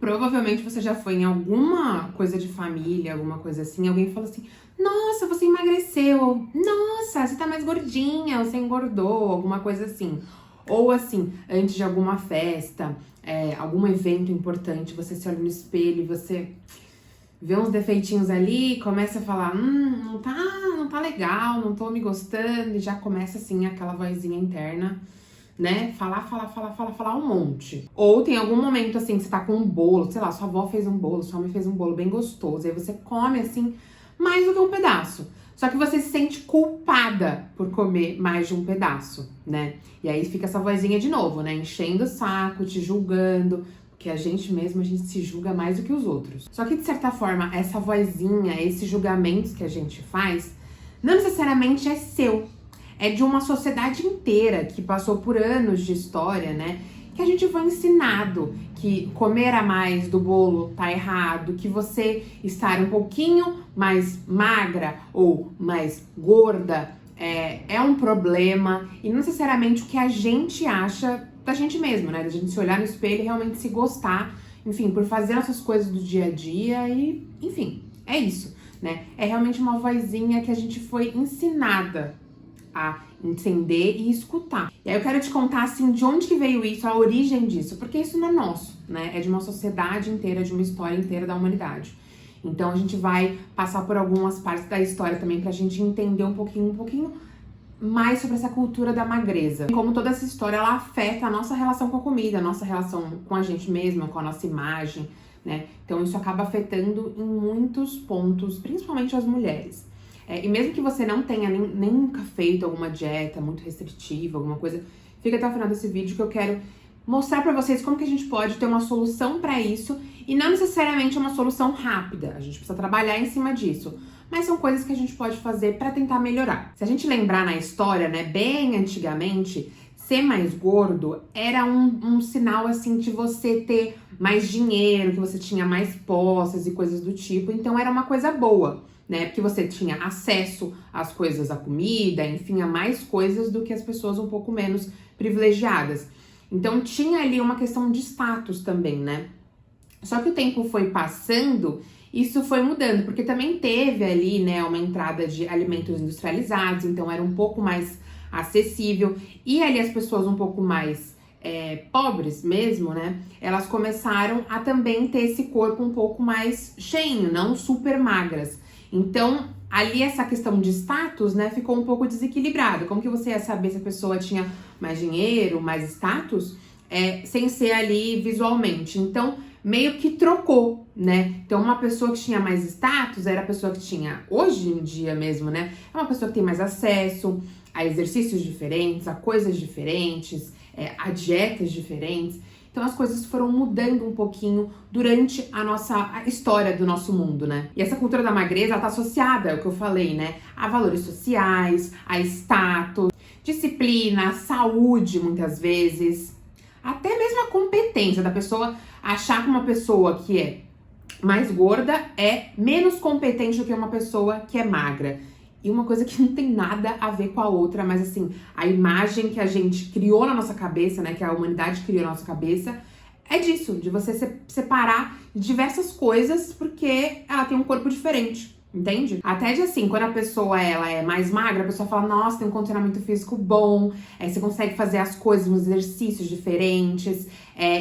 Provavelmente você já foi em alguma coisa de família, alguma coisa assim, alguém fala assim, nossa, você emagreceu, ou nossa, você tá mais gordinha, você engordou, alguma coisa assim. Ou assim, antes de alguma festa, algum evento importante, você se olha no espelho e você vê uns defeitinhos ali, começa a falar, não tá legal, não tô me gostando, e já começa assim aquela vozinha interna, né? Falar um monte. Ou tem algum momento assim que você tá com um bolo, sei lá, sua avó fez um bolo, sua mãe fez um bolo bem gostoso, aí você come assim mais do que um pedaço. Só que você se sente culpada por comer mais de um pedaço, né? E aí fica essa vozinha de novo, né? Enchendo o saco, te julgando, porque a gente mesmo, a gente se julga mais do que os outros. Só que de certa forma, essa vozinha, esses julgamentos que a gente faz, não necessariamente é seu. É de uma sociedade inteira que passou por anos de história, né? Que a gente foi ensinado que comer a mais do bolo tá errado, que você estar um pouquinho mais magra ou mais gorda é um problema, e não necessariamente o que a gente acha da gente mesmo, né? Da gente se olhar no espelho e realmente se gostar, enfim, por fazer essas coisas do dia a dia e, enfim, é isso, né? É realmente uma vozinha que a gente foi ensinada a entender e escutar. E aí eu quero te contar, assim, de onde que veio isso, a origem disso, porque isso não é nosso, né? É de uma sociedade inteira, de uma história inteira da humanidade. Então a gente vai passar por algumas partes da história também pra gente entender um pouquinho mais sobre essa cultura da magreza. Como toda essa história, ela afeta a nossa relação com a comida, a nossa relação com a gente mesma, com a nossa imagem, né? Então isso acaba afetando em muitos pontos, principalmente as mulheres. E mesmo que você não tenha nunca feito alguma dieta muito restritiva, alguma coisa, fica até o final desse vídeo que eu quero mostrar pra vocês como que a gente pode ter uma solução pra isso, e não necessariamente uma solução rápida, a gente precisa trabalhar em cima disso, mas são coisas que a gente pode fazer pra tentar melhorar. Se a gente lembrar na história, né, bem antigamente, ser mais gordo era um sinal, assim, de você ter mais dinheiro, que você tinha mais posses e coisas do tipo, então era uma coisa boa, né? Porque você tinha acesso às coisas, à comida, enfim, a mais coisas do que as pessoas um pouco menos privilegiadas. Então tinha ali uma questão de status também, né? Só que o tempo foi passando, isso foi mudando, porque também teve ali, né, uma entrada de alimentos industrializados, então era um pouco mais acessível, e ali as pessoas um pouco mais pobres mesmo, né, elas começaram a também ter esse corpo um pouco mais cheinho, não super magras. Então, ali essa questão de status, né, ficou um pouco desequilibrado. Como que você ia saber se a pessoa tinha mais dinheiro, mais status, sem ser ali visualmente? Então, meio que trocou, né? Então, uma pessoa que tinha mais status era a pessoa que tinha, hoje em dia mesmo, né, é uma pessoa que tem mais acesso a exercícios diferentes, a coisas diferentes, a dietas diferentes. Então as coisas foram mudando um pouquinho durante a história do nosso mundo, né? E essa cultura da magreza, ela tá associada, é o que eu falei, né? A valores sociais, a status, disciplina, saúde, muitas vezes. Até mesmo a competência da pessoa achar que uma pessoa que é mais gorda é menos competente do que uma pessoa que é magra. E uma coisa que não tem nada a ver com a outra, mas assim, a imagem que a gente criou na nossa cabeça, né, que a humanidade criou na nossa cabeça, é disso, de você separar diversas coisas porque ela tem um corpo diferente, entende? Até de assim, quando a pessoa ela é mais magra, a pessoa fala, nossa, tem um condicionamento físico bom, você consegue fazer as coisas, uns exercícios diferentes.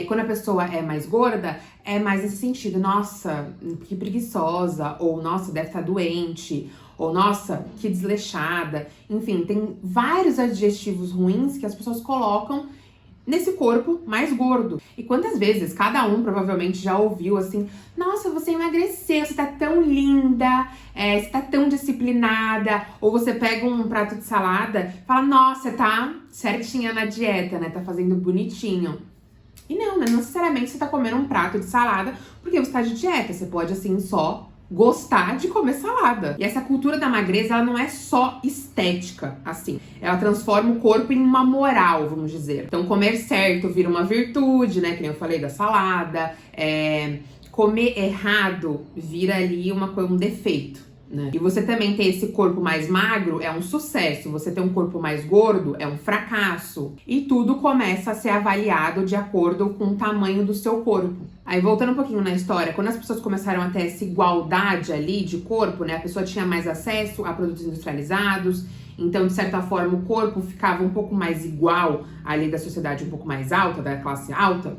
Quando a pessoa é mais gorda, é mais nesse sentido, nossa, que preguiçosa, ou nossa, deve estar doente, ou nossa, que desleixada. Enfim, tem vários adjetivos ruins que as pessoas colocam nesse corpo mais gordo. E quantas vezes cada um provavelmente já ouviu assim, nossa, você emagreceu, você tá tão linda, você tá tão disciplinada. Ou você pega um prato de salada e fala, nossa, tá certinha na dieta, né, tá fazendo bonitinho. E não, né, não necessariamente você tá comendo um prato de salada porque você tá de dieta, você pode assim só gostar de comer salada. E essa cultura da magreza, ela não é só estética, assim. Ela transforma o corpo em uma moral, vamos dizer. Então, comer certo vira uma virtude, né? Que nem eu falei da salada. Comer errado vira ali um defeito, né? E você também ter esse corpo mais magro é um sucesso, você ter um corpo mais gordo é um fracasso. E tudo começa a ser avaliado de acordo com o tamanho do seu corpo. Aí, voltando um pouquinho na história, quando as pessoas começaram a ter essa igualdade ali de corpo, né? A pessoa tinha mais acesso a produtos industrializados, então, de certa forma, o corpo ficava um pouco mais igual ali da sociedade um pouco mais alta, da classe alta,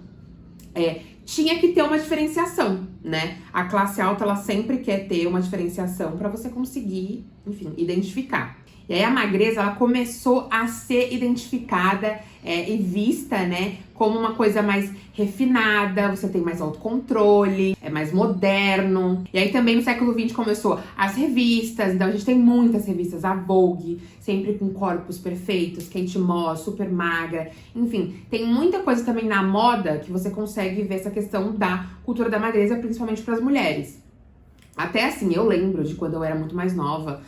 tinha que ter uma diferenciação, né? A classe alta, ela sempre quer ter uma diferenciação para você conseguir, enfim, identificar. E aí a magreza, ela começou a ser identificada e vista, né, como uma coisa mais refinada, você tem mais autocontrole, é mais moderno. E aí também no século XX começou as revistas, então a gente tem muitas revistas, a Vogue, sempre com corpos perfeitos, Kate Moss, super magra, enfim, tem muita coisa também na moda que você consegue ver essa questão da cultura da magreza, principalmente para as mulheres. Até assim, eu lembro de quando eu era muito mais nova,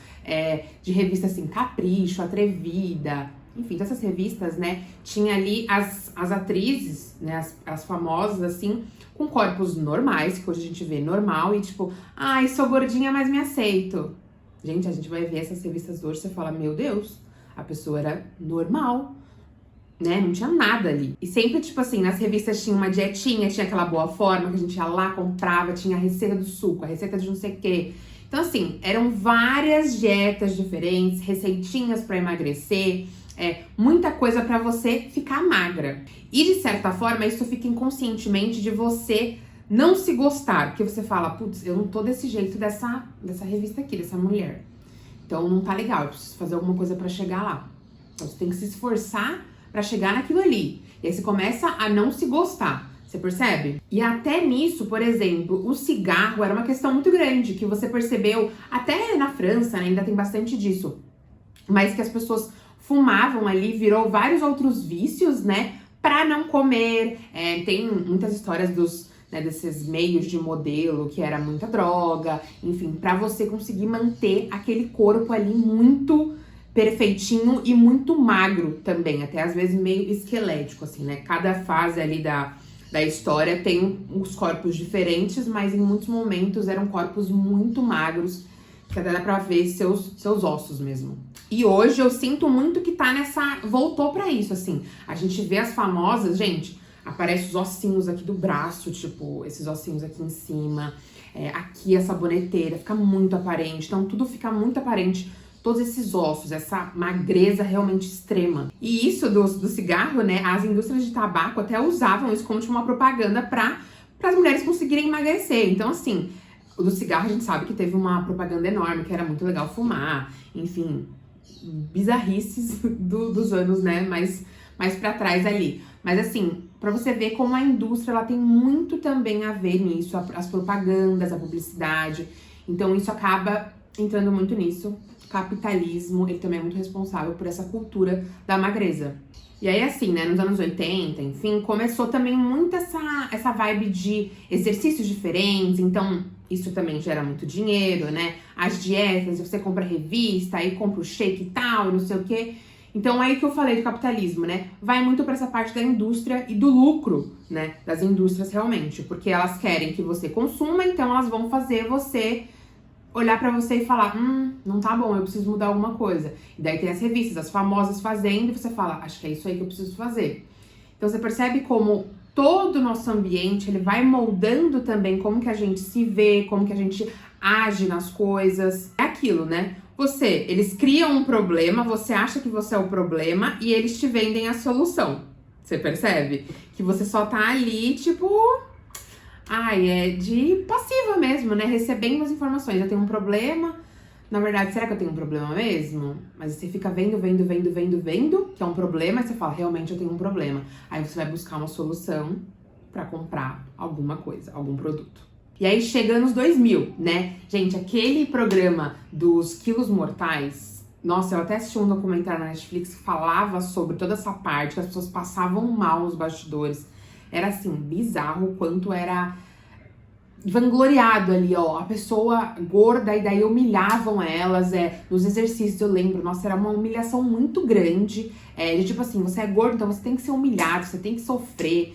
de revista assim, Capricho, Atrevida, enfim, dessas revistas, né, tinha ali as atrizes, né, as famosas, assim, com corpos normais, que hoje a gente vê normal, e tipo, ai, sou gordinha, mas me aceito. Gente, a gente vai ver essas revistas hoje, você fala, meu Deus, a pessoa era normal, né, não tinha nada ali. E sempre, tipo assim, nas revistas tinha uma dietinha, tinha aquela boa forma que a gente ia lá, comprava, tinha a receita do suco, a receita de não sei o quê. Então, assim, eram várias dietas diferentes, receitinhas pra emagrecer, muita coisa pra você ficar magra. E, de certa forma, isso fica inconscientemente de você não se gostar, porque você fala, putz, eu não tô desse jeito dessa revista aqui, dessa mulher. Então, não tá legal, eu preciso fazer alguma coisa pra chegar lá. Então, você tem que se esforçar pra chegar naquilo ali. E aí você começa a não se gostar. Você percebe? E até nisso, por exemplo, o cigarro era uma questão muito grande, que você percebeu, até na França, né, ainda tem bastante disso, mas que as pessoas fumavam ali, virou vários outros vícios, né, pra não comer. Tem muitas histórias desses meios de modelo, que era muita droga, enfim, pra você conseguir manter aquele corpo ali muito perfeitinho e muito magro também, até às vezes meio esquelético, assim, né, cada fase ali da história tem uns corpos diferentes, mas em muitos momentos eram corpos muito magros, que até dá pra ver seus ossos mesmo. E hoje eu sinto muito que tá voltou pra isso, assim. A gente vê as famosas, gente, aparece os ossinhos aqui do braço, tipo, esses ossinhos aqui em cima, aqui a saboneteira, fica muito aparente, então tudo fica muito aparente. Todos esses ossos, essa magreza realmente extrema. E isso do cigarro, né, as indústrias de tabaco até usavam isso como tipo, uma propaganda para as mulheres conseguirem emagrecer. Então, assim, o do cigarro a gente sabe que teve uma propaganda enorme, que era muito legal fumar, enfim, bizarrices dos anos, né, mais para trás ali. Mas assim, para você ver como a indústria, ela tem muito também a ver nisso, as propagandas, a publicidade. Então, isso acaba entrando muito nisso. Capitalismo, ele também é muito responsável por essa cultura da magreza. E aí, assim, né, nos anos 80, enfim, começou também muito essa vibe de exercícios diferentes, então isso também gera muito dinheiro, né? As dietas, você compra revista, aí compra o shake e tal, e não sei o quê. Então, aí que eu falei do capitalismo, né? Vai muito pra essa parte da indústria e do lucro, né? Das indústrias realmente, porque elas querem que você consuma, então elas vão fazer você olhar pra você e falar, não tá bom, eu preciso mudar alguma coisa. E daí tem as revistas, as famosas fazendo, e você fala, acho que é isso aí que eu preciso fazer. Então você percebe como todo o nosso ambiente, ele vai moldando também como que a gente se vê, como que a gente age nas coisas. É aquilo, né? Eles criam um problema, você acha que você é o problema, e eles te vendem a solução. Você percebe? Que você só tá ali, tipo... de passiva mesmo, né? Recebendo as informações. Eu tenho um problema. Na verdade, será que eu tenho um problema mesmo? Mas você fica vendo, que é um problema, e você fala, realmente eu tenho um problema. Aí você vai buscar uma solução pra comprar alguma coisa, algum produto. E aí chega nos 2000, né? Gente, aquele programa dos quilos mortais, nossa, eu até assisti um documentário na Netflix que falava sobre toda essa parte, que as pessoas passavam mal nos bastidores. Era assim, bizarro o quanto era vangloriado ali, ó, a pessoa gorda, e daí humilhavam elas, nos exercícios, eu lembro, nossa, era uma humilhação muito grande, de tipo assim, você é gordo, então você tem que ser humilhado, você tem que sofrer,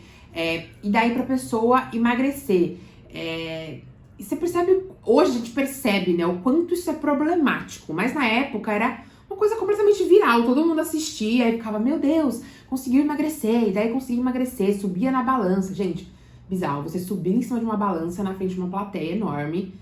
e daí pra pessoa emagrecer, E você percebe, hoje a gente percebe, né, o quanto isso é problemático. Mas na época era uma coisa completamente viral, todo mundo assistia e ficava, meu Deus, conseguiu emagrecer, e daí conseguiu emagrecer, subia na balança. Gente, bizarro, você subir em cima de uma balança na frente de uma plateia enorme.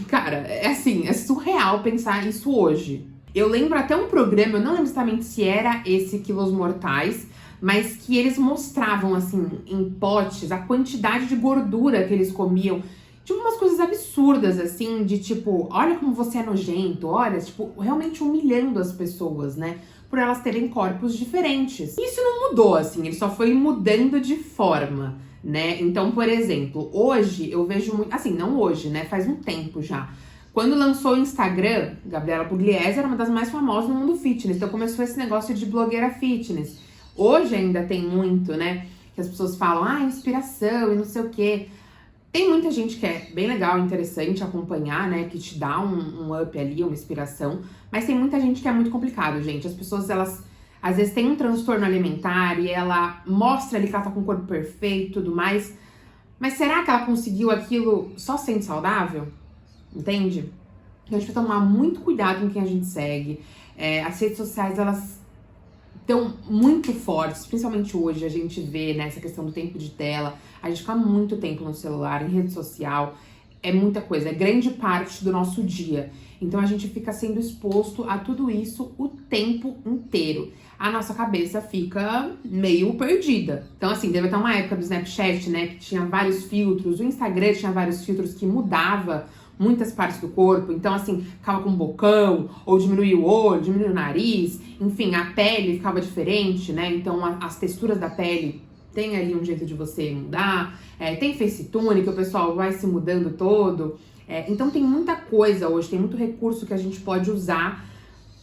Cara, é assim, é surreal pensar isso hoje. Eu lembro até um programa, eu não lembro exatamente se era esse Quilos Mortais, mas que eles mostravam, assim, em potes, a quantidade de gordura que eles comiam. Tipo, umas coisas absurdas, assim, de tipo, olha como você é nojento, olha, tipo, realmente humilhando as pessoas, né? Por elas terem corpos diferentes. Isso não mudou, assim, ele só foi mudando de forma, né? Então, por exemplo, hoje eu vejo muito, assim, não hoje, né? Faz um tempo já. Quando lançou o Instagram, Gabriela Pugliese era uma das mais famosas no mundo fitness, então começou esse negócio de blogueira fitness. Hoje ainda tem muito, né? Que as pessoas falam, ah, inspiração e não sei o quê. Tem muita gente que é bem legal, interessante acompanhar, né? Que te dá um up ali, uma inspiração. Mas tem muita gente que é muito complicado, gente. As pessoas, elas, às vezes, têm um transtorno alimentar e ela mostra ali que ela tá com o corpo perfeito e tudo mais. Mas será que ela conseguiu aquilo só sendo saudável? Entende? Então a gente precisa tomar muito cuidado com quem a gente segue. As redes sociais, elas estão muito fortes, principalmente hoje a gente vê, né, essa questão do tempo de tela, a gente fica muito tempo no celular, em rede social, é muita coisa, é grande parte do nosso dia. Então a gente fica sendo exposto a tudo isso o tempo inteiro. A nossa cabeça fica meio perdida. Então assim, teve até uma época do Snapchat, né, que tinha vários filtros, o Instagram tinha vários filtros que mudava muitas partes do corpo, então assim, ficava com um bocão, ou diminuía o olho, diminuía o nariz, enfim, a pele ficava diferente, né, então as texturas da pele tem ali um jeito de você mudar, tem FaceTune, que o pessoal vai se mudando todo, então tem muita coisa hoje, tem muito recurso que a gente pode usar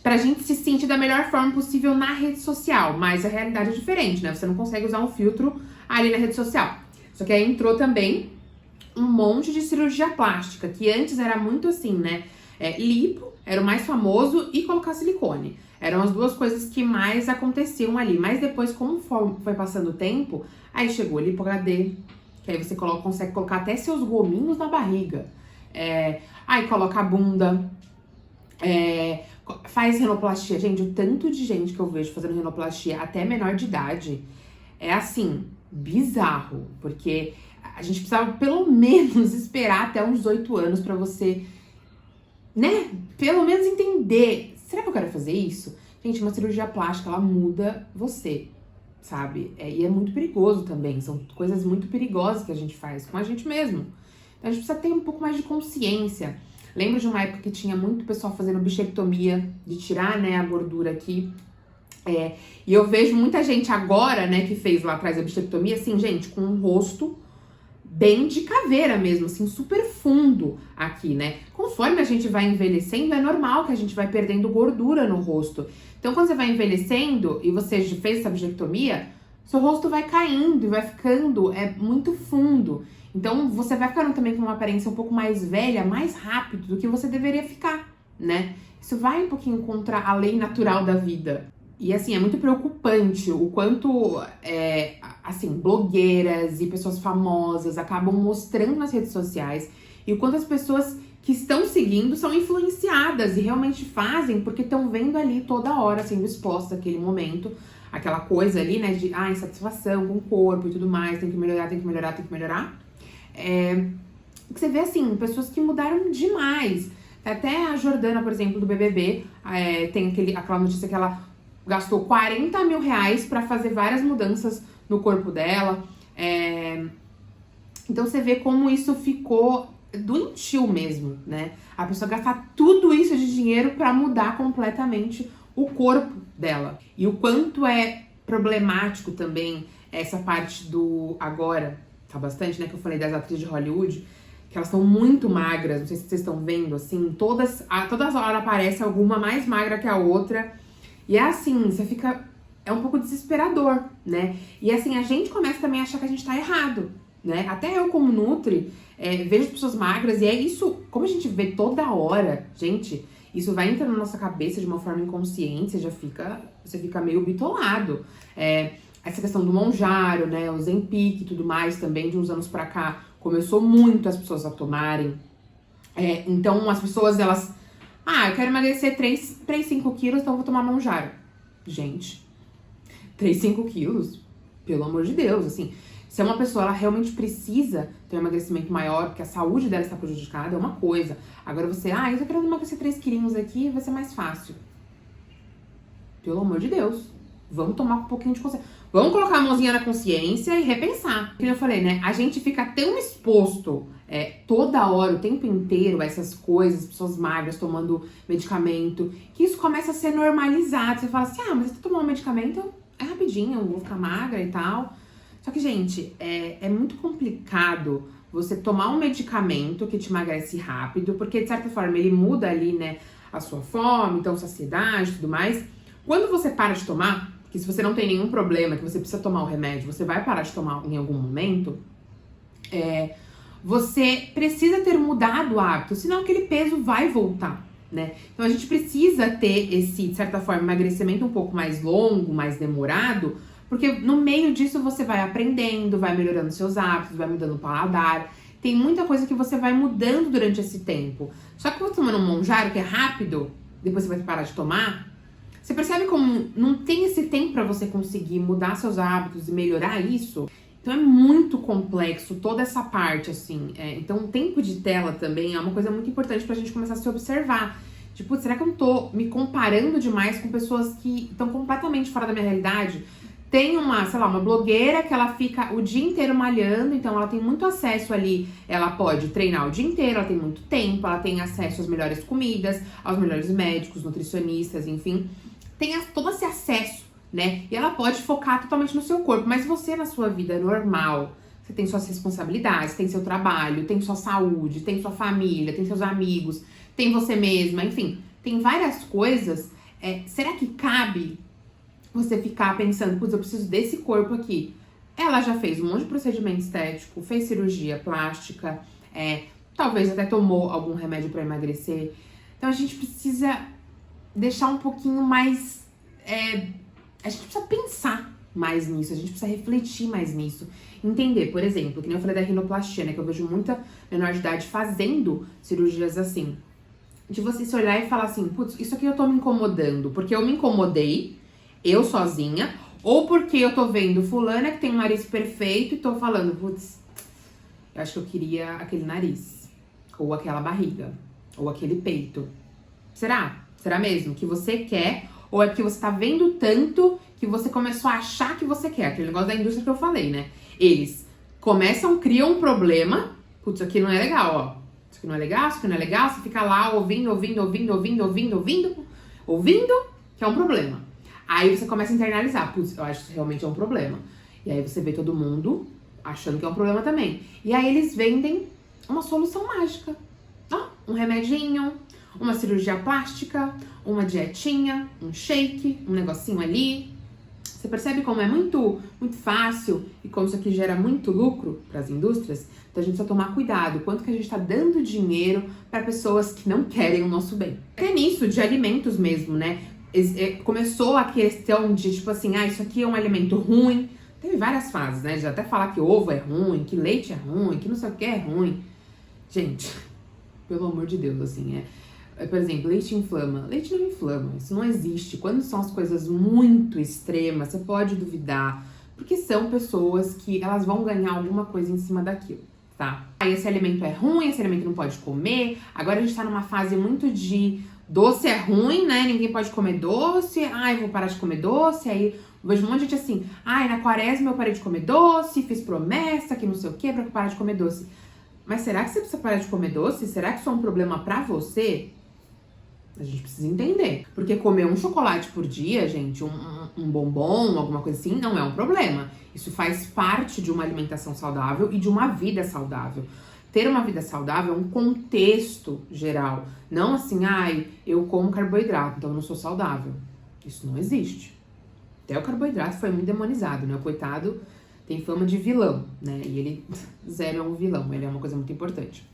pra gente se sentir da melhor forma possível na rede social, mas a realidade é diferente, né, você não consegue usar um filtro ali na rede social. Só que aí entrou também um monte de cirurgia plástica, que antes era muito assim, né? Lipo era o mais famoso e colocar silicone. Eram as duas coisas que mais aconteciam ali. Mas depois, como foi passando o tempo, aí chegou o Lipo HD, que aí você consegue colocar até seus gominhos na barriga. Aí coloca a bunda, faz renoplastia. Gente, o tanto de gente que eu vejo fazendo renoplastia até menor de idade é assim, bizarro, porque a gente precisava pelo menos esperar até uns 18 anos pra você, né, pelo menos entender, será que eu quero fazer isso? Gente, uma cirurgia plástica, ela muda você, sabe? E é muito perigoso também, são coisas muito perigosas que a gente faz com a gente mesmo. Então a gente precisa ter um pouco mais de consciência. Lembro de uma época que tinha muito pessoal fazendo bichectomia, de tirar, né, a gordura aqui. E eu vejo muita gente agora, né, que fez lá atrás a bichectomia, assim, gente, com um rosto bem de caveira mesmo, assim, super fundo aqui, né? Conforme a gente vai envelhecendo, é normal que a gente vai perdendo gordura no rosto. Então, quando você vai envelhecendo e você fez essa bichectomia, seu rosto vai caindo e vai ficando muito fundo. Então, você vai ficando também com uma aparência um pouco mais velha, mais rápido do que você deveria ficar, né? Isso vai um pouquinho contra a lei natural da vida. E assim, é muito preocupante o quanto, assim, blogueiras e pessoas famosas acabam mostrando nas redes sociais e o quanto as pessoas que estão seguindo são influenciadas e realmente fazem porque estão vendo ali toda hora sendo exposta àquele momento, aquela coisa ali, né, de insatisfação com o corpo e tudo mais, tem que melhorar, tem que melhorar, tem que melhorar. Você vê, assim, pessoas que mudaram demais. Até a Jordana, por exemplo, do BBB, tem aquela notícia que ela gastou 40 mil reais pra fazer várias mudanças no corpo dela. Então você vê como isso ficou doentio mesmo, né? A pessoa gastar tudo isso de dinheiro pra mudar completamente o corpo dela. E o quanto é problemático também essa parte do agora, tá bastante, né? Que eu falei das atrizes de Hollywood, que elas são muito magras, não sei se vocês estão vendo, assim, todas horas aparece alguma mais magra que a outra. E é assim, você fica... É um pouco desesperador, né? E assim, a gente começa também a achar que a gente tá errado, né? Até eu, como Nutri, vejo as pessoas magras e é isso... Como a gente vê toda hora, gente, isso vai entrando na nossa cabeça de uma forma inconsciente, você fica meio bitolado. Essa questão do Monjaro, né? O Ozempic e tudo mais também, de uns anos pra cá, começou muito as pessoas a tomarem. Então as pessoas, elas... eu quero emagrecer 3, 5 quilos, então eu vou tomar Mounjaro. Gente, 3, 5 quilos? Pelo amor de Deus, assim... Se uma pessoa, ela realmente precisa ter um emagrecimento maior, porque a saúde dela está prejudicada, é uma coisa. Agora você, eu tô querendo emagrecer 3 quilinhos aqui, vai ser mais fácil. Pelo amor de Deus. Vamos tomar um pouquinho de consciência. Vamos colocar a mãozinha na consciência e repensar. Como eu falei, né? A gente fica tão exposto toda hora, o tempo inteiro, a essas coisas, pessoas magras tomando medicamento, que isso começa a ser normalizado. Você fala assim, mas você tá tomando um medicamento, é rapidinho, eu vou ficar magra e tal. Só que, gente, é muito complicado você tomar um medicamento que te emagrece rápido, porque, de certa forma, ele muda ali, né, a sua fome, então saciedade e tudo mais. Quando você para de tomar, que se você não tem nenhum problema, que você precisa tomar o remédio, você vai parar de tomar em algum momento, você precisa ter mudado o hábito, senão aquele peso vai voltar, né? Então, a gente precisa ter esse, de certa forma, emagrecimento um pouco mais longo, mais demorado, porque no meio disso você vai aprendendo, vai melhorando seus hábitos, vai mudando o paladar. Tem muita coisa que você vai mudando durante esse tempo. Só que você tomando um Mounjaro, que é rápido, depois você vai parar de tomar, você percebe como não tem esse tempo para você conseguir mudar seus hábitos e melhorar isso? Então é muito complexo toda essa parte, assim. Então o tempo de tela também é uma coisa muito importante pra gente começar a se observar. Tipo, será que eu não tô me comparando demais com pessoas que estão completamente fora da minha realidade? Tem uma blogueira que ela fica o dia inteiro malhando, então ela tem muito acesso ali, ela pode treinar o dia inteiro, ela tem muito tempo, ela tem acesso às melhores comidas, aos melhores médicos, nutricionistas, enfim. Tem todo esse acesso, né? E ela pode focar totalmente no seu corpo, mas você na sua vida normal, você tem suas responsabilidades, tem seu trabalho, tem sua saúde, tem sua família, tem seus amigos, tem você mesma, enfim, tem várias coisas. Será que cabe você ficar pensando, putz, eu preciso desse corpo aqui? Ela já fez um monte de procedimento estético, fez cirurgia plástica, talvez até tomou algum remédio para emagrecer. Então a gente precisa deixar um pouquinho mais... a gente precisa pensar mais nisso, a gente precisa refletir mais nisso. Entender, por exemplo, que nem eu falei da rinoplastia, né? Que eu vejo muita menor de idade fazendo cirurgias assim. De você se olhar e falar assim, putz, isso aqui eu tô me incomodando, porque eu me incomodei, eu sozinha, ou porque eu tô vendo fulana que tem um nariz perfeito e tô falando, putz, eu acho que eu queria aquele nariz, ou aquela barriga, ou aquele peito. Será? Será mesmo que você quer? Ou é porque você tá vendo tanto que você começou a achar que você quer? Aquele negócio da indústria que eu falei, né? Eles criam um problema, putz, isso aqui não é legal, ó. Isso aqui não é legal, isso aqui não é legal, você fica lá ouvindo, que é um problema. Aí você começa a internalizar, putz, eu acho que isso realmente é um problema. E aí você vê todo mundo achando que é um problema também. E aí eles vendem uma solução mágica. Um remedinho, uma cirurgia plástica, uma dietinha, um shake, um negocinho ali. Você percebe como é muito, muito fácil e como isso aqui gera muito lucro para as indústrias? Então a gente precisa tomar cuidado. Quanto que a gente está dando dinheiro para pessoas que não querem o nosso bem. Até nisso, de alimentos mesmo, né? Começou a questão de, tipo assim, isso aqui é um alimento ruim. Teve várias fases, né? De até falar que ovo é ruim, que leite é ruim, que não sei o que é ruim. Gente, pelo amor de Deus, assim, por exemplo, leite inflama. Leite não inflama, isso não existe. Quando são as coisas muito extremas, você pode duvidar, porque são pessoas que elas vão ganhar alguma coisa em cima daquilo, tá? Aí esse alimento é ruim, esse alimento não pode comer. Agora a gente tá numa fase muito de doce é ruim, né? Ninguém pode comer doce. Eu vou parar de comer doce. Aí eu vejo um monte de gente assim, na quaresma eu parei de comer doce, fiz promessa que não sei o que pra parar de comer doce. Mas será que você precisa parar de comer doce? Será que isso é um problema pra você? A gente precisa entender. Porque comer um chocolate por dia, gente, um bombom, alguma coisa assim, não é um problema. Isso faz parte de uma alimentação saudável e de uma vida saudável. Ter uma vida saudável é um contexto geral. Não assim, eu como carboidrato, então eu não sou saudável. Isso não existe. Até o carboidrato foi muito demonizado, né? O coitado tem fama de vilão, né? E ele zero é um vilão, ele é uma coisa muito importante.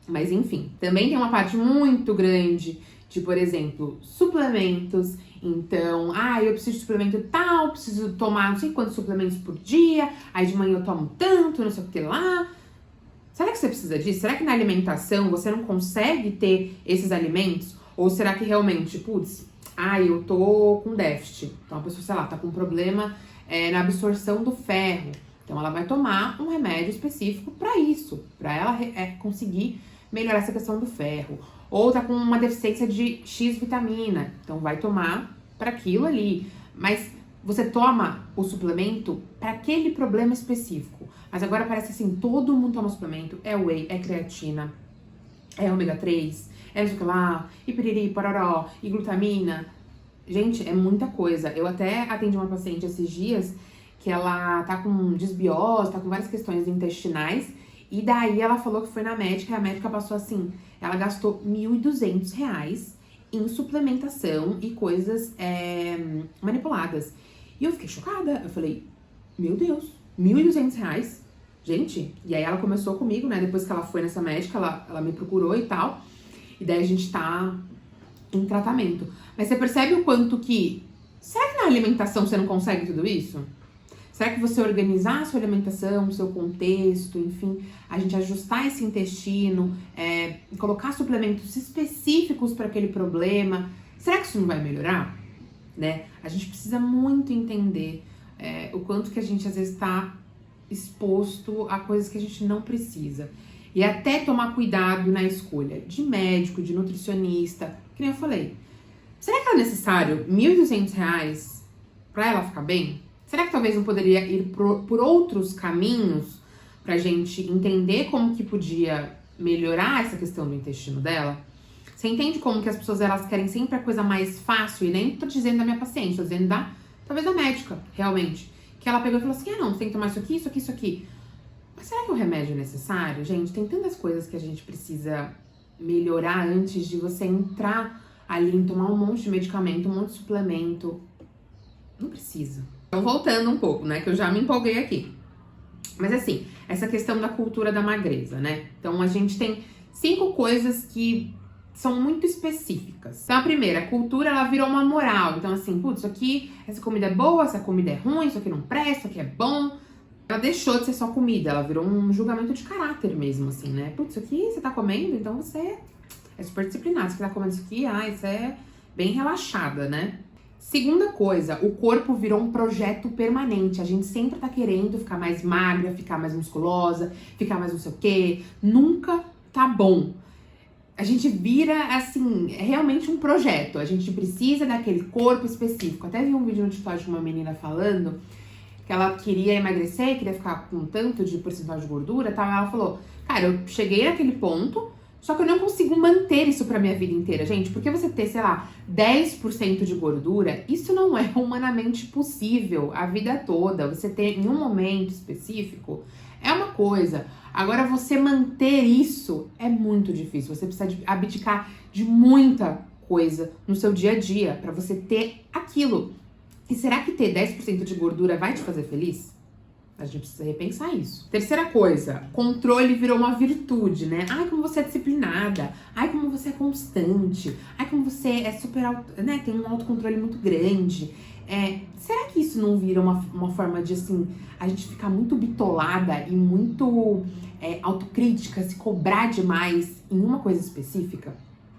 Mas enfim, também tem uma parte muito grande de, por exemplo, suplementos. Então, eu preciso de suplemento tal, preciso tomar não sei quantos suplementos por dia, aí de manhã eu tomo tanto, não sei o que lá. Será que você precisa disso? Será que na alimentação você não consegue ter esses alimentos? Ou será que realmente, putz, eu tô com déficit. Então a pessoa, sei lá, tá com problema na absorção do ferro. Então ela vai tomar um remédio específico para isso, para ela conseguir melhorar essa questão do ferro. Ou tá com uma deficiência de X vitamina, então vai tomar para aquilo ali. Mas você toma o suplemento para aquele problema específico. Mas agora parece assim, todo mundo toma suplemento, é whey, é creatina, é ômega 3, é não sei o que lá, e piriri, pororó, e glutamina. Gente, é muita coisa. Eu até atendi uma paciente esses dias que ela tá com desbiose, tá com várias questões intestinais, e daí ela falou que foi na médica, e a médica passou assim, ela gastou R$ 1.200 em suplementação e coisas manipuladas. E eu fiquei chocada, eu falei, meu Deus, R$ 1.200? Gente, e aí ela começou comigo, né, depois que ela foi nessa médica, ela me procurou e tal, e daí a gente tá em tratamento. Mas você percebe o quanto que, será que na alimentação você não consegue tudo isso? Será que você organizar a sua alimentação, o seu contexto, enfim, a gente ajustar esse intestino, colocar suplementos específicos para aquele problema, será que isso não vai melhorar? Né? A gente precisa muito entender o quanto que a gente às vezes está exposto a coisas que a gente não precisa. E até tomar cuidado na escolha de médico, de nutricionista, que nem eu falei. Será que é necessário R$ 1.200 para ela ficar bem? Será que talvez não poderia ir por outros caminhos pra gente entender como que podia melhorar essa questão do intestino dela? Você entende como que as pessoas elas querem sempre a coisa mais fácil? E nem tô dizendo da minha paciente, tô dizendo talvez da médica, realmente. Que ela pegou e falou assim, não, você tem que tomar isso aqui, isso aqui, isso aqui. Mas será que o remédio é necessário? Gente, tem tantas coisas que a gente precisa melhorar antes de você entrar ali em tomar um monte de medicamento, um monte de suplemento. Não precisa. Então, voltando um pouco, né, que eu já me empolguei aqui. Mas assim, essa questão da cultura da magreza, né? Então, a gente tem 5 coisas que são muito específicas. Então, a primeira, a cultura, ela virou uma moral. Então, assim, putz, isso aqui, essa comida é boa, essa comida é ruim, isso aqui não presta, isso aqui é bom. Ela deixou de ser só comida, ela virou um julgamento de caráter mesmo, assim, né? Putz, isso aqui você tá comendo, então você é super disciplinado. Você tá comendo isso aqui, isso é bem relaxada, né? Segunda coisa, o corpo virou um projeto permanente. A gente sempre tá querendo ficar mais magra, ficar mais musculosa, ficar mais não sei o quê. Nunca tá bom. A gente vira, assim, é realmente um projeto. A gente precisa daquele corpo específico. Até vi um vídeo no TikTok de uma menina falando que ela queria emagrecer, queria ficar com tanto de porcentagem de gordura, tal. Ela falou, cara, eu cheguei naquele ponto, só que eu não consigo manter isso pra minha vida inteira, gente. Porque você ter, sei lá, 10% de gordura, isso não é humanamente possível a vida toda. Você ter em um momento específico é uma coisa. Agora, você manter isso é muito difícil. Você precisa abdicar de muita coisa no seu dia a dia pra você ter aquilo. E será que ter 10% de gordura vai te fazer feliz? A gente precisa repensar isso. Terceira coisa, controle virou uma virtude, né? Ai, como você é disciplinada. Ai, como você é constante. Ai, como você é super, né? Tem um autocontrole muito grande. Será que isso não vira uma forma de, assim, a gente ficar muito bitolada e muito autocrítica, se cobrar demais em uma coisa específica?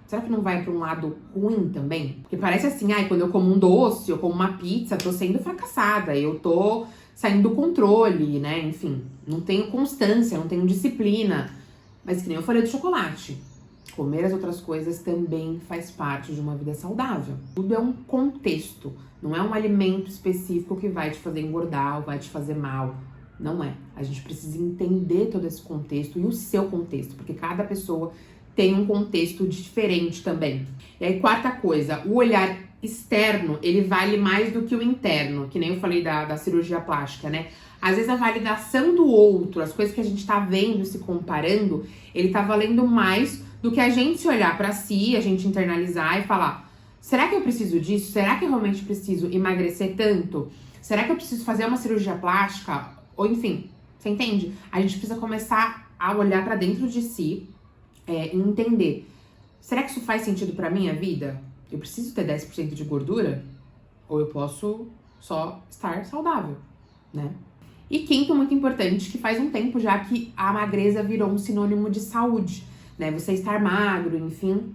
Será que não vai pra um lado ruim também? Porque parece assim, quando eu como um doce, eu como uma pizza, tô sendo fracassada, eu tô saindo do controle, né? Enfim, não tenho constância, não tenho disciplina. Mas que nem eu falei do chocolate. Comer as outras coisas também faz parte de uma vida saudável. Tudo é um contexto, não é um alimento específico que vai te fazer engordar ou vai te fazer mal. Não é. A gente precisa entender todo esse contexto e o seu contexto, porque cada pessoa tem um contexto diferente também. E aí, quarta coisa, o olhar externo, ele vale mais do que o interno, que nem eu falei da cirurgia plástica, né? Às vezes a validação do outro, as coisas que a gente tá vendo, se comparando, ele tá valendo mais do que a gente se olhar pra si, a gente internalizar e falar, será que eu preciso disso? Será que eu realmente preciso emagrecer tanto? Será que eu preciso fazer uma cirurgia plástica? Ou enfim, você entende? A gente precisa começar a olhar pra dentro de si, e entender, será que isso faz sentido pra minha vida? Eu preciso ter 10% de gordura? Ou eu posso só estar saudável, né? E quinto, muito importante, que faz um tempo já que a magreza virou um sinônimo de saúde, né? Você estar magro, enfim.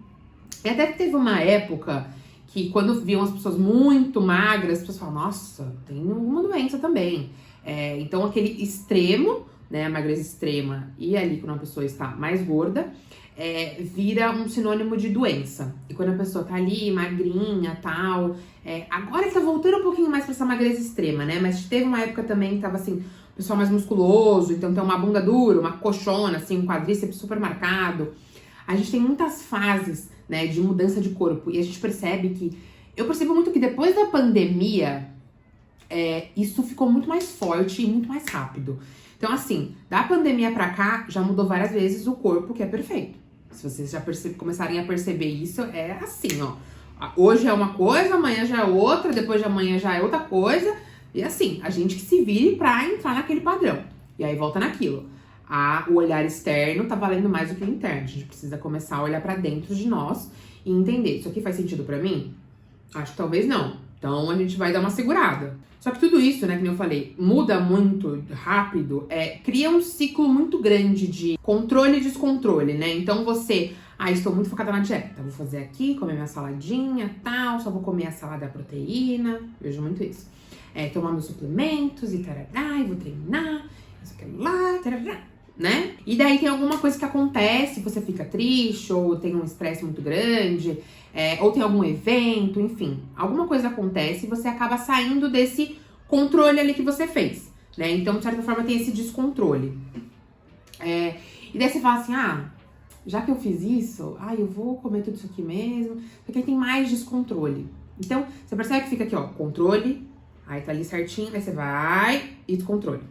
E até teve uma época que quando viam as pessoas muito magras, as pessoas falavam, nossa, tem alguma doença também. Então aquele extremo, né, a magreza extrema, e ali quando a pessoa está mais gorda, vira um sinônimo de doença. E quando a pessoa tá ali, magrinha, tal, agora tá voltando um pouquinho mais pra essa magreza extrema, né? Mas teve uma época também que tava assim, o pessoal mais musculoso, então tem uma bunda dura, uma coxona, assim, um quadríceps super marcado. A gente tem muitas fases, né, de mudança de corpo. E a gente percebe que... Eu percebo muito que depois da pandemia, isso ficou muito mais forte e muito mais rápido. Então, assim, da pandemia pra cá, já mudou várias vezes o corpo, que é perfeito. Se vocês já começarem a perceber isso, é assim, ó. Hoje é uma coisa, amanhã já é outra, depois de amanhã já é outra coisa. E assim, a gente que se vire pra entrar naquele padrão. E aí volta naquilo. O olhar externo tá valendo mais do que o interno. A gente precisa começar a olhar pra dentro de nós e entender. Isso aqui faz sentido pra mim? Acho que talvez não. Então a gente vai dar uma segurada. Só que tudo isso, né, que eu falei, muda muito rápido, cria um ciclo muito grande de controle e descontrole, né? Então você, estou muito focada na dieta. Vou fazer aqui, comer minha saladinha, tal, só vou comer a salada proteína. Vejo muito isso. Tomar meus suplementos e tarará, e vou treinar, isso aqui lá, tarará, né? E daí tem alguma coisa que acontece, você fica triste, ou tem um estresse muito grande, ou tem algum evento, enfim. Alguma coisa acontece e você acaba saindo desse controle ali que você fez, né? Então, de certa forma, tem esse descontrole. E daí você fala assim, já que eu fiz isso, eu vou comer tudo isso aqui mesmo, porque aí tem mais descontrole. Então, você percebe que fica aqui, ó, controle, aí tá ali certinho, aí você vai e descontrole,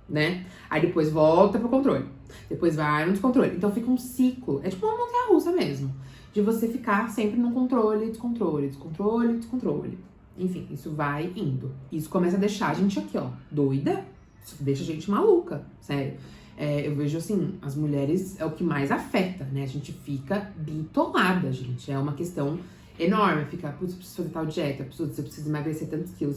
né? Aí depois volta pro controle, depois vai no descontrole. Então fica um ciclo, é tipo uma montanha-russa mesmo, de você ficar sempre no controle, descontrole, descontrole, descontrole. Enfim, isso vai indo. Isso começa a deixar a gente aqui, ó, doida, isso deixa a gente maluca, sério. Eu vejo assim, as mulheres é o que mais afeta, né? A gente fica bitolada, gente. É uma questão enorme. Fica, putz, preciso fazer tal dieta, eu preciso emagrecer tantos quilos.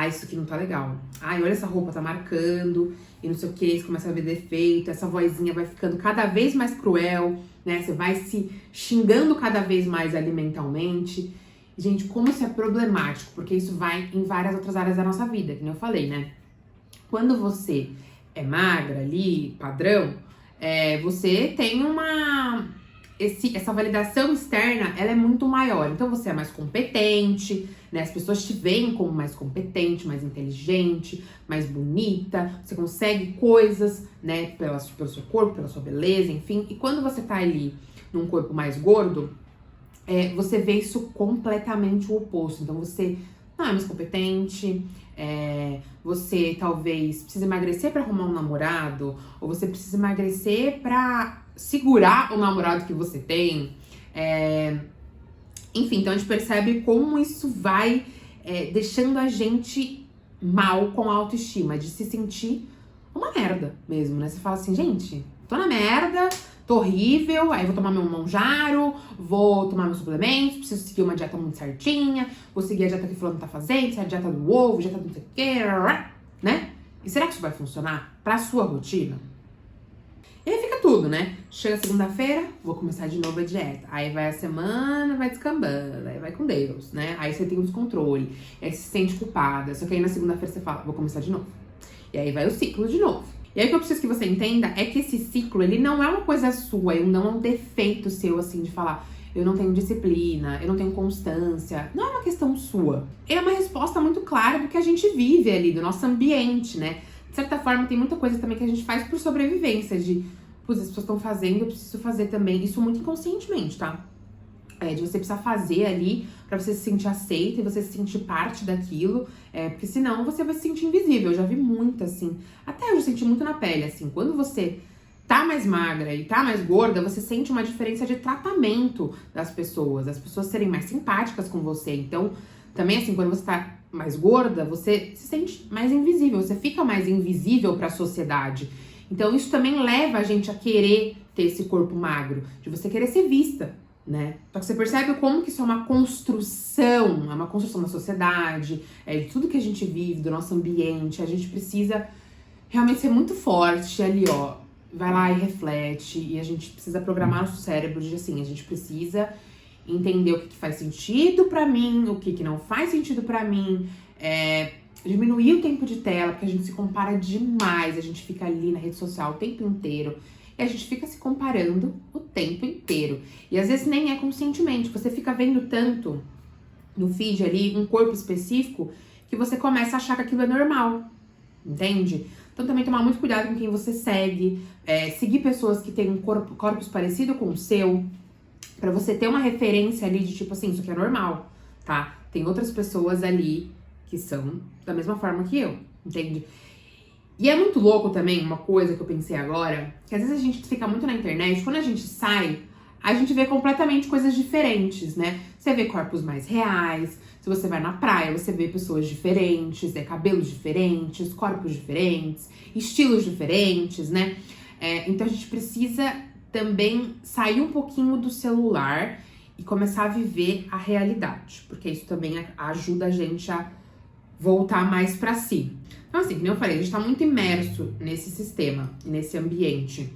Isso aqui não tá legal. Olha essa roupa, tá marcando, e não sei o que, você começa a ver defeito, essa vozinha vai ficando cada vez mais cruel, né? Você vai se xingando cada vez mais alimentalmente. Gente, como isso é problemático, porque isso vai em várias outras áreas da nossa vida, que nem eu falei, né? Quando você é magra ali, padrão, você tem essa validação externa, ela é muito maior. Então você é mais competente, né? As pessoas te veem como mais competente, mais inteligente, mais bonita. Você consegue coisas, né? Pelo seu corpo, pela sua beleza, enfim. E quando você tá ali num corpo mais gordo, você vê isso completamente o oposto. Então você não é mais competente, você talvez precisa emagrecer pra arrumar um namorado, ou você precisa emagrecer pra segurar o namorado que você tem. Enfim, então a gente percebe como isso vai deixando a gente mal com a autoestima, de se sentir uma merda mesmo, né? Você fala assim, gente, tô na merda, tô horrível, aí vou tomar meu monjaro, vou tomar meus suplementos, preciso seguir uma dieta muito certinha, vou seguir a dieta que fulano tá fazendo, a dieta do ovo, dieta do não sei o quê, né? E será que isso vai funcionar pra sua rotina? E aí fica tudo, né? Chega segunda-feira, vou começar de novo a dieta. Aí vai a semana, vai descambando, aí vai com Deus, né? Aí você tem um descontrole, aí você se sente culpada. Só que aí na segunda-feira você fala, vou começar de novo. E aí vai o ciclo de novo. E aí o que eu preciso que você entenda é que esse ciclo, ele não é uma coisa sua, ele não é um defeito seu, assim, de falar, eu não tenho disciplina, eu não tenho constância. Não é uma questão sua. É uma resposta muito clara do que a gente vive ali, do nosso ambiente, né? De certa forma, tem muita coisa também que a gente faz por sobrevivência, de, as pessoas estão fazendo, eu preciso fazer também. Isso muito inconscientemente, tá? De você precisar fazer ali pra você se sentir aceita e você se sentir parte daquilo, porque senão você vai se sentir invisível. Eu já vi muito, assim, até eu já senti muito na pele, assim, quando você tá mais magra e tá mais gorda, você sente uma diferença de tratamento das pessoas, as pessoas serem mais simpáticas com você. Então, também assim, quando você tá mais gorda, você se sente mais invisível, você fica mais invisível pra sociedade. Então, isso também leva a gente a querer ter esse corpo magro, de você querer ser vista, né? Só que você percebe como que isso é uma construção da sociedade, de tudo que a gente vive, do nosso ambiente. A gente precisa realmente ser muito forte ali, ó. Vai lá e reflete. E a gente precisa programar nosso cérebro de assim, a gente precisa entender o que faz sentido pra mim, o que não faz sentido pra mim. Diminuir o tempo de tela, porque a gente se compara demais. A gente fica ali na rede social o tempo inteiro. E a gente fica se comparando o tempo inteiro. E às vezes nem é conscientemente. Você fica vendo tanto no feed ali um corpo específico que você começa a achar que aquilo é normal. Entende? Então também tomar muito cuidado com quem você segue. Seguir pessoas que têm corpos parecidos com o seu. Pra você ter uma referência ali de tipo assim, isso aqui é normal, tá? Tem outras pessoas ali que são da mesma forma que eu, entende? E é muito louco também, uma coisa que eu pensei agora, que às vezes a gente fica muito na internet, quando a gente sai, a gente vê completamente coisas diferentes, né? Você vê corpos mais reais, se você vai na praia, você vê pessoas diferentes, cabelos diferentes, corpos diferentes, estilos diferentes, né? Então a gente precisa também sair um pouquinho do celular e começar a viver a realidade, porque isso também ajuda a gente a voltar mais pra si. Então assim, como eu falei, a gente tá muito imerso nesse sistema, nesse ambiente.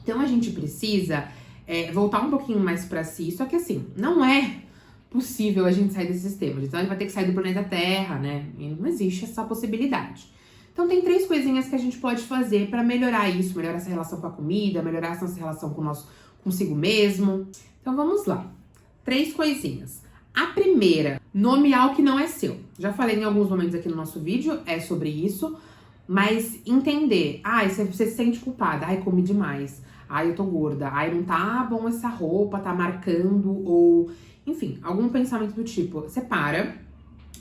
Então a gente precisa voltar um pouquinho mais pra si, só que assim, não é possível a gente sair desse sistema, então a gente vai ter que sair do planeta Terra, né? E não existe essa possibilidade. Então tem 3 coisinhas que a gente pode fazer pra melhorar isso, melhorar essa relação com a comida, melhorar essa nossa relação consigo mesmo. Então vamos lá. 3 coisinhas. A primeira, nomear o que não é seu. Já falei em alguns momentos aqui no nosso vídeo, sobre isso, mas entender. Você se sente culpada. Comi demais. Eu tô gorda. Não tá bom essa roupa, tá marcando, ou... Enfim, algum pensamento do tipo, você para,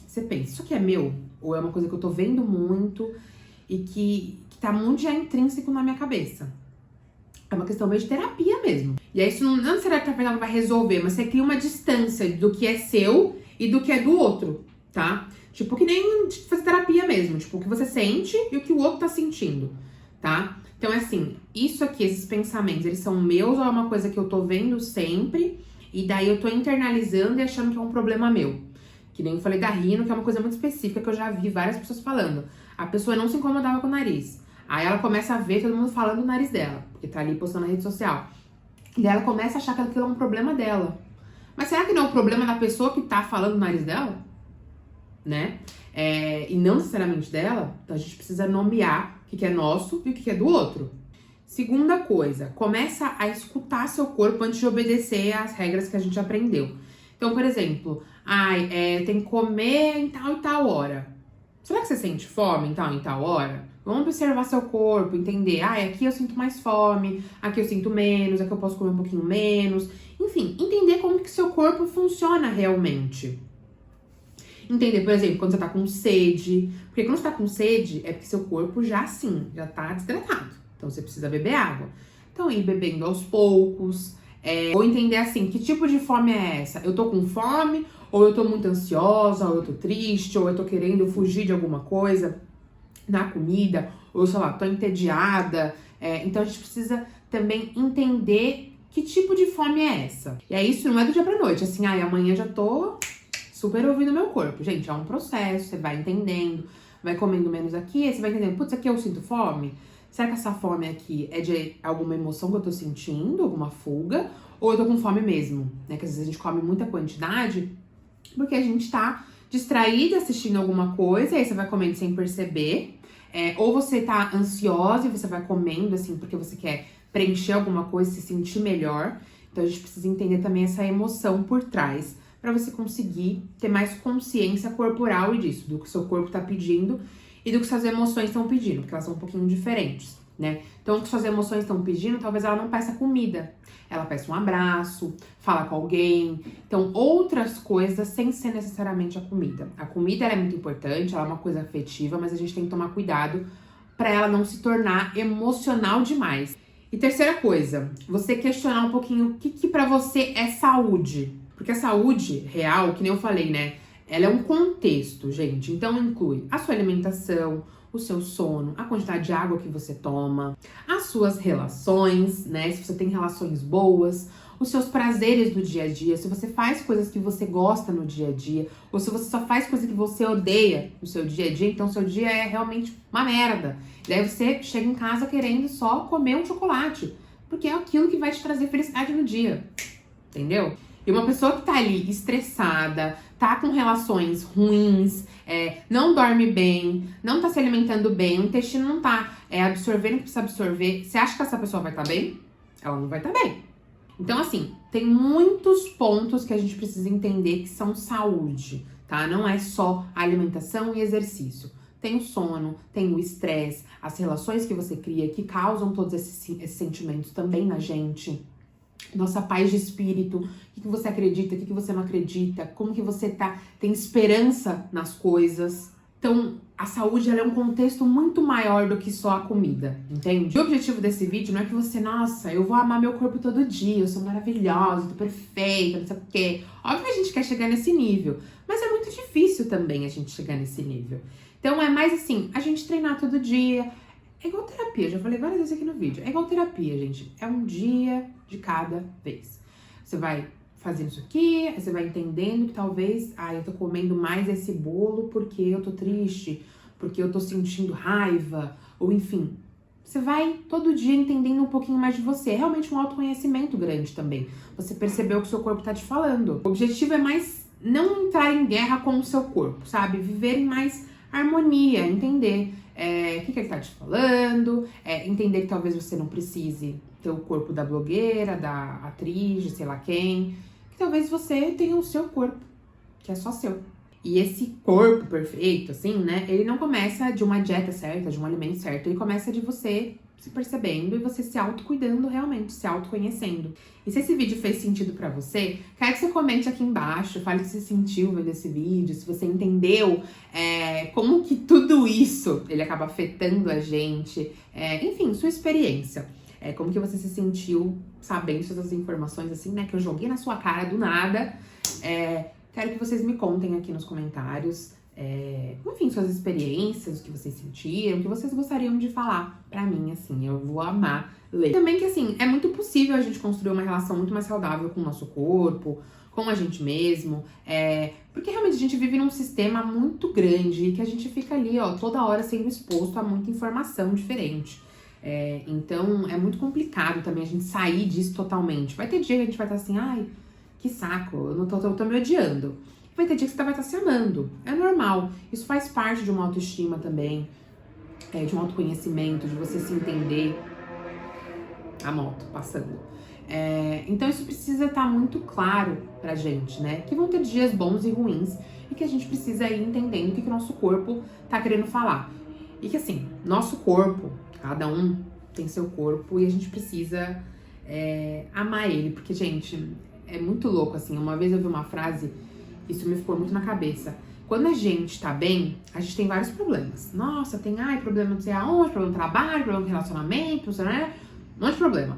você pensa, isso aqui é meu? Ou é uma coisa que eu tô vendo muito e que tá muito já intrínseco na minha cabeça? É uma questão meio de terapia mesmo. E aí isso não necessariamente vai resolver, mas você cria uma distância do que é seu e do que é do outro, tá? Tipo, que nem fazer terapia mesmo. Tipo, o que você sente e o que o outro tá sentindo, tá? Então, assim, isso aqui, esses pensamentos, eles são meus ou é uma coisa que eu tô vendo sempre e daí eu tô internalizando e achando que é um problema meu? Que nem eu falei da rino, que é uma coisa muito específica que eu já vi várias pessoas falando. A pessoa não se incomodava com o nariz. Aí ela começa a ver todo mundo falando do nariz dela, porque tá ali postando na rede social. E daí ela começa a achar que aquilo é um problema dela. Mas será que não é o problema da pessoa que tá falando do nariz dela? Né? E não necessariamente dela. Então a gente precisa nomear o que é nosso e o que é do outro. Segunda coisa, começa a escutar seu corpo antes de obedecer às regras que a gente aprendeu. Então, por exemplo, tem que comer em tal e tal hora. Será que você sente fome em tal hora? Vamos observar seu corpo, entender. Aqui eu sinto mais fome, aqui eu sinto menos, aqui eu posso comer um pouquinho menos. Enfim, entender como que seu corpo funciona realmente. Entender, por exemplo, quando você tá com sede. Porque quando você tá com sede, é porque seu corpo já tá desidratado. Então você precisa beber água. Então ir bebendo aos poucos. Ou entender assim, que tipo de fome é essa? Eu tô com fome, ou eu tô muito ansiosa, ou eu tô triste, ou eu tô querendo fugir de alguma coisa na comida, ou sei lá, tô entediada. Então a gente precisa também entender que tipo de fome é essa. E aí isso não é do dia pra noite, assim, amanhã já tô super ouvindo meu corpo. Gente, é um processo, você vai entendendo, vai comendo menos aqui, aí você vai entendendo, putz, aqui eu sinto fome? Será que essa fome aqui é de alguma emoção que eu tô sentindo, alguma fuga? Ou eu tô com fome mesmo? Né? Que às vezes a gente come muita quantidade porque a gente tá distraída assistindo alguma coisa, e aí você vai comendo sem perceber. Ou você tá ansiosa e você vai comendo, assim, porque você quer preencher alguma coisa, se sentir melhor. Então a gente precisa entender também essa emoção por trás, pra você conseguir ter mais consciência corporal e disso, do que o seu corpo tá pedindo e do que suas emoções estão pedindo, porque elas são um pouquinho diferentes, né? Então, o que suas emoções estão pedindo, talvez ela não peça comida. Ela peça um abraço, fala com alguém. Então, outras coisas sem ser necessariamente a comida. A comida, ela é muito importante, ela é uma coisa afetiva, mas a gente tem que tomar cuidado pra ela não se tornar emocional demais. E terceira coisa, você questionar um pouquinho o que pra você é saúde. Porque a saúde real, que nem eu falei, né? Ela é um contexto, gente. Então, inclui a sua alimentação, o seu sono, a quantidade de água que você toma, as suas relações, né? Se você tem relações boas, os seus prazeres do dia a dia, se você faz coisas que você gosta no dia a dia, ou se você só faz coisas que você odeia no seu dia a dia, então seu dia é realmente uma merda. E daí você chega em casa querendo só comer um chocolate, porque é aquilo que vai te trazer felicidade no dia, entendeu? E uma pessoa que tá ali estressada, tá com relações ruins, não dorme bem, não tá se alimentando bem, o intestino não tá absorvendo o que precisa absorver, você acha que essa pessoa vai estar bem? Ela não vai estar bem. Então, assim, tem muitos pontos que a gente precisa entender que são saúde, tá? Não é só alimentação e exercício. Tem o sono, tem o estresse, as relações que você cria que causam todos esses sentimentos também na gente. Nossa paz de espírito, o que você acredita, o que você não acredita, como que você tem esperança nas coisas. Então, a saúde ela é um contexto muito maior do que só a comida, entende? O objetivo desse vídeo não é que você, nossa, eu vou amar meu corpo todo dia, eu sou maravilhosa, tô perfeita, não sei o quê. Óbvio que a gente quer chegar nesse nível, mas é muito difícil também a gente chegar nesse nível. Então, é mais assim, a gente treinar todo dia. É igual terapia, já falei várias vezes aqui no vídeo. É igual terapia, gente. É um dia de cada vez. Você vai fazendo isso aqui, aí você vai entendendo que talvez, eu tô comendo mais esse bolo porque eu tô triste, porque eu tô sentindo raiva, ou enfim. Você vai todo dia entendendo um pouquinho mais de você. É realmente um autoconhecimento grande também. Você percebeu o que o seu corpo tá te falando. O objetivo é mais não entrar em guerra com o seu corpo, sabe? Viver em mais harmonia, entender o que ele tá te falando, entender que talvez você não precise ter o corpo da blogueira, da atriz, de sei lá quem, que talvez você tenha o seu corpo, que é só seu. E esse corpo perfeito, assim, né, ele não começa de uma dieta certa, de um alimento certo, ele começa de você se percebendo e você se autocuidando realmente, se autoconhecendo. E se esse vídeo fez sentido pra você, quero que você comente aqui embaixo, fale o que você sentiu vendo esse vídeo, se você entendeu como que tudo isso ele acaba afetando a gente, enfim, sua experiência. Como que você se sentiu sabendo essas informações assim, né, que eu joguei na sua cara do nada. Quero que vocês me contem aqui nos comentários, enfim, suas experiências, o que vocês sentiram, o que vocês gostariam de falar pra mim, assim, eu vou amar ler. Também que, assim, é muito possível a gente construir uma relação muito mais saudável com o nosso corpo, com a gente mesmo, porque realmente a gente vive num sistema muito grande e que a gente fica ali, ó, toda hora sendo exposto a muita informação diferente. Então, é muito complicado também a gente sair disso totalmente. Vai ter dia que a gente vai estar assim, ai, que saco, eu não tô me odiando. Vai ter dia que você vai estar se amando. É normal. Isso faz parte de uma autoestima também, de um autoconhecimento, de você se entender. A moto passando. Então isso precisa estar muito claro pra gente, né? Que vão ter dias bons e ruins e que a gente precisa ir entendendo o que o nosso corpo tá querendo falar. E que assim, nosso corpo, cada um tem seu corpo e a gente precisa amar ele. Porque, gente, é muito louco, assim. Uma vez eu vi uma frase, isso me ficou muito na cabeça. Quando a gente tá bem, a gente tem vários problemas. Nossa, tem problema não sei aonde, problema no trabalho, problema no relacionamento, né? Um monte de problema.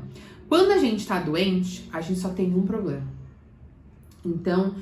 Quando a gente tá doente, a gente só tem um problema. Então,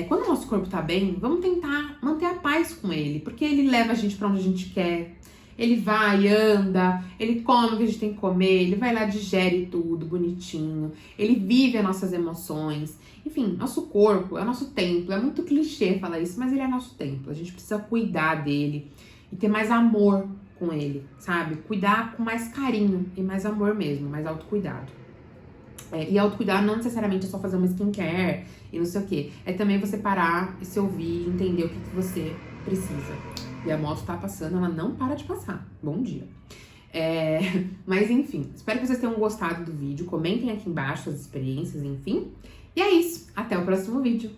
quando o nosso corpo tá bem, vamos tentar manter a paz com ele, porque ele leva a gente pra onde a gente quer. Ele vai, anda, ele come o que a gente tem que comer, ele vai lá, digere tudo bonitinho, ele vive as nossas emoções. Enfim, nosso corpo é o nosso templo. É muito clichê falar isso, mas ele é nosso templo. A gente precisa cuidar dele e ter mais amor com ele, sabe? Cuidar com mais carinho e mais amor mesmo, mais autocuidado. E autocuidado não necessariamente é só fazer uma skincare e não sei o quê. É também você parar e se ouvir e entender o que você precisa. E a moto tá passando, ela não para de passar. Bom dia. Mas enfim, espero que vocês tenham gostado do vídeo. Comentem aqui embaixo as experiências, enfim. E é isso. Até o próximo vídeo.